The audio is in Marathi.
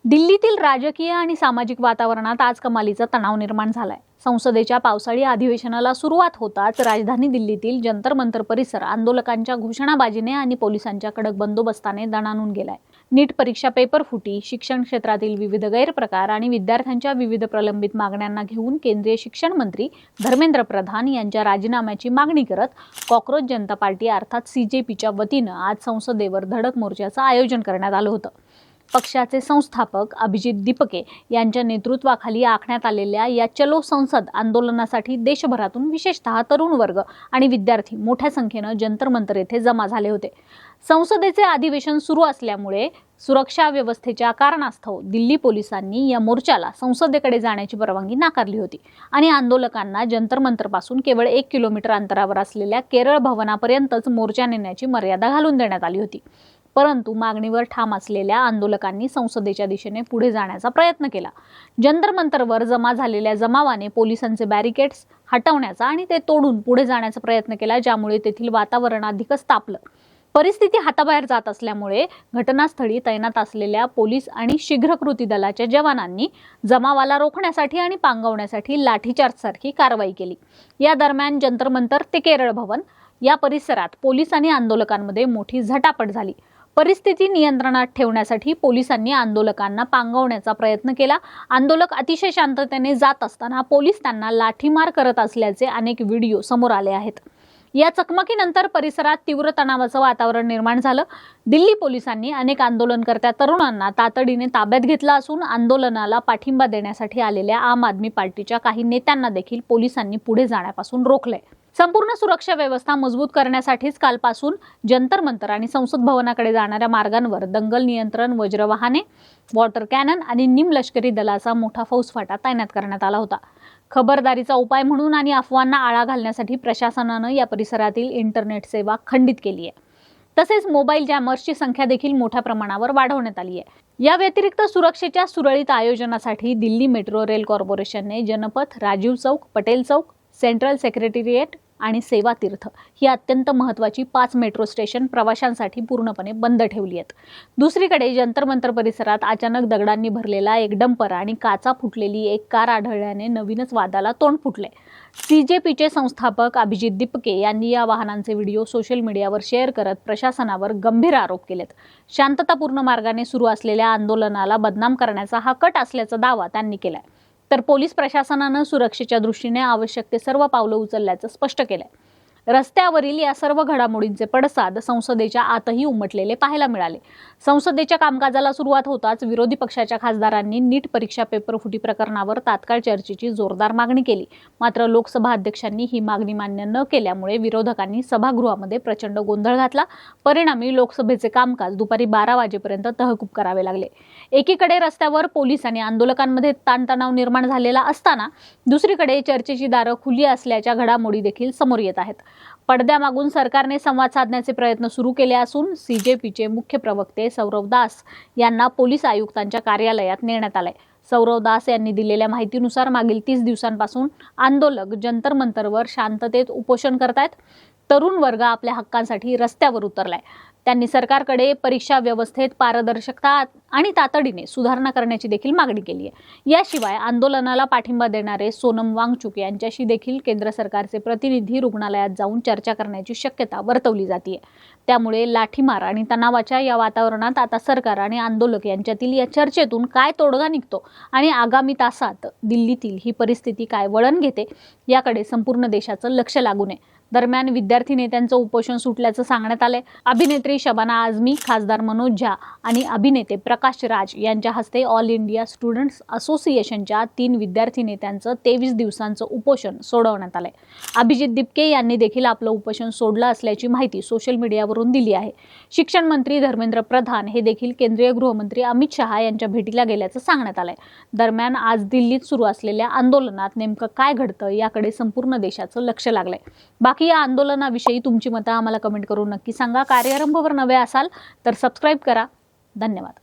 दिल्लीतील राजकीय आणि सामाजिक वातावरणात आज कमालीचा तणाव निर्माण झालाय। संसदेच्या पावसाळी अधिवेशनाला सुरुवात होताच राजधानी दिल्लीतील जंतर मंतर परिसर आंदोलकांच्या घोषणाबाजीने आणि पोलिसांच्या कडक बंदोबस्ताने दणाणून गेलाय। नीट परीक्षा पेपर फुटी, शिक्षण क्षेत्रातील विविध गैरप्रकार आणि विद्यार्थ्यांच्या विविध प्रलंबित मागण्यांना घेऊन केंद्रीय शिक्षण मंत्री धर्मेंद्र प्रधान यांच्या राजीनाम्याची मागणी करत कॉकरोच जनता पार्टी अर्थात सीजेपीच्या वतीनं आज संसदेवर धडक मोर्चाचं आयोजन करण्यात आलं होतं। पक्षाचे संस्थापक अभिजित दीपके यांच्या नेतृत्वाखाली आखण्यात आलेल्या या चलो संसद आंदोलनासाठी देशभरातून विशेषतः तरुण वर्ग आणि विद्यार्थी मोठ्या संख्येनं जंतर मंतर येथे जमा झाले होते। संसदेचे अधिवेशन सुरू असल्यामुळे सुरक्षा व्यवस्थेच्या कारणास्तव दिल्ली पोलिसांनी या मोर्चाला संसदेकडे जाण्याची परवानगी नाकारली होती आणि आंदोलकांना जंतर मंतर पासून केवळ 1 किलोमीटर अंतरावर असलेल्या केरळ भवनापर्यंतच मोर्चा नेण्याची मर्यादा घालून देण्यात आली होती। परंतु मागणीवर ठाम असलेल्या आंदोलकांनी संसदेच्या दिशेने पुढे जाण्याचा प्रयत्न केला। जंतर मंतरवर जमा झालेल्या जमावाने पोलिसांचे बॅरिकेड्स हटवण्याचा आणि ते तोडून पुढे जाण्याचा प्रयत्न केला, ज्यामुळे तेथील वातावरण अधिकच तापलं। परिस्थिती हाताबाहेर जात असल्यामुळे घटनास्थळी तैनात असलेल्या पोलीस आणि शीघ्र कृती दलाच्या जवानांनी जमावाला रोखण्यासाठी आणि पांगवण्यासाठी लाठीचार्जसारखी कारवाई केली। या दरम्यान जंतर मंतर ते केरळ भवन या परिसरात पोलीस आणि आंदोलकांमध्ये मोठी झटापट झाली। परिस्थिती नियंत्रणात ठेवण्यासाठी पोलिसांनी आंदोलकांना पांगवण्याचा प्रयत्न केला। आंदोलक अतिशय शांततेने जात असताना पोलीस त्यांना लाठीमार करत असल्याचे अनेक व्हिडिओ समोर आले आहेत। या चकमकीनंतर परिसरात तीव्र तणावाचं वातावरण निर्माण झालं। दिल्ली पोलिसांनी अनेक आंदोलनकर्त्या तरुणांना तातडीने ताब्यात घेतलं असून आंदोलनाला पाठिंबा देण्यासाठी आलेल्या आम आदमी पार्टीच्या काही नेत्यांना देखील पोलिसांनी पुढे जाण्यापासून रोखलंय। संपूर्ण सुरक्षा व्यवस्था मजबूत करण्यासाठीच कालपासून जंतर मंतर आणि संसद भवनाकडे जाणाऱ्या मार्गांवर दंगल नियंत्रण, वज्रवाहने, वॉटर कॅनन आणि निमलष्करी दलाचा मोठा फौजफाटा तैनात करण्यात आला होता। खबरदारीचा उपाय म्हणून आणि अफवांना आळा घालण्यासाठी प्रशासनानं या परिसरातील इंटरनेट सेवा खंडित केली आहे। तसेच मोबाईल जॅमर्सची संख्या देखील मोठ्या प्रमाणावर वाढवण्यात आली आहे। या व्यतिरिक्त सुरक्षेच्या सुरळीत आयोजनासाठी दिल्ली मेट्रो रेल कॉर्पोरेशनने जनपथ, राजीव चौक, पटेल चौक, सेंट्रल सेक्रेटेरिएट आणि सेवा तीर्थ ही अत्यंत महत्त्वाची 5 मेट्रो स्टेशन प्रवाशांसाठी पूर्णपणे बंद ठेवली आहेत। दुसरीकडे जंतर मंतर परिसरात अचानक दगडांनी भरलेला एक डंपर आणि काचा फुटलेली एक कार आढळल्याने नवीनच वादाला तोंड फुटले। सीजेपीचे संस्थापक अभिजित दीपके यांनी या वाहनांचे व्हिडिओ सोशल मीडियावर शेअर करत प्रशासनावर गंभीर आरोप केलेत। शांततापूर्ण मार्गाने सुरू असलेल्या आंदोलनाला बदनाम करण्याचा हा कट असल्याचा दावा त्यांनी केलाय। तर पोलीस प्रशासनानं सुरक्षेच्या दृष्टीने आवश्यक ते सर्व पावलं उचलल्याचं स्पष्ट केलंय। रस्त्यावरील या सर्व घडामोडींचे पडसाद संसदेच्या आतही उमटलेले पाहायला मिळाले। संसदेच्या कामकाजाला सुरुवात होताच विरोधी पक्षाच्या खासदारांनी नीट परीक्षा पेपर फुटी प्रकरणावर तात्काळ चर्चेची जोरदार मागणी केली। मात्र लोकसभा अध्यक्षांनी ही मागणी मान्य न केल्यामुळे विरोधकांनी सभागृहामध्ये प्रचंड गोंधळ घातला। परिणामी लोकसभेचे कामकाज दुपारी 12 वाजेपर्यंत तहकूब करावे लागले। एकीकडे रस्त्यावर पोलीस आणि आंदोलकांमध्ये ताणतणाव निर्माण झालेला असताना दुसरीकडे चर्चेची दारं खुली असल्याच्या घडामोडी देखील समोर येत आहेत। पडद्यामागून सरकारने संवाद साधण्याचे प्रयत्न सुरू केले असून सीजेपीचे मुख्य प्रवक्ते सौरव दास यांना पोलीस आयुक्तांच्या कार्यालयात नेण्यात आले। सौरव दास यांनी दिलेल्या माहितीनुसार मागील 30 दिवसांपासून आंदोलक जंतर मंतरवर शांततेत उपोषण करतायत। तरुण वर्ग आपल्या हक्कांसाठी रस्त्यावर उतरलाय। त्यांनी सरकारकडे परीक्षा व्यवस्थेत पारदर्शकता आणि तातडीने सुधारणा करण्याची देखील मागणी केली आहे। याशिवाय आंदोलनाला पाठिंबा देणारे सोनम वांगचुक यांच्याशी देखील केंद्र सरकारचे प्रतिनिधी रुग्णालयात जाऊन चर्चा करण्याची शक्यता वर्तवली जाते। त्यामुळे लाठीमार आणि तणावाच्या या वातावरणात आता सरकार आणि आंदोलक यांच्यातील या चर्चेतून काय तोडगा निघतो आणि आगामी तासात दिल्लीतील ही परिस्थिती काय वळण घेते याकडे संपूर्ण देशाचं लक्ष लागून आहे। दरम्यान विद्यार्थी नेत्यांचं उपोषण सुटल्याचं सांगण्यात आलंय। अभिनेत्री शबाना आझमी, खासदार मनोज झा आणि अभिनेते प्रकाश राज यांच्या हस्ते ऑल इंडिया स्टुडंट्स असोसिएशनच्या 3 विद्यार्थी नेत्यांचं 23 दिवसांचं उपोषण सोडवण्यात आलंय। अभिजित दीपके यांनी देखील आपलं उपोषण सोडलं असल्याची माहिती सोशल मीडियावरून दिली आहे। शिक्षण मंत्री धर्मेंद्र प्रधान हे देखील केंद्रीय गृहमंत्री अमित शहा यांच्या भेटीला गेल्याचं सांगण्यात आलंय। दरम्यान आज दिल्लीत सुरू असलेल्या आंदोलनात नेमकं काय घडतं याकडे संपूर्ण देशाचं लक्ष लागलंय। बाकी या आंदोलनाविषयी तुमची मतं आम्हाला कमेंट करून नक्की सांगा। कार्यारंभवर नवे असाल तर सबस्क्राईब करा। धन्यवाद।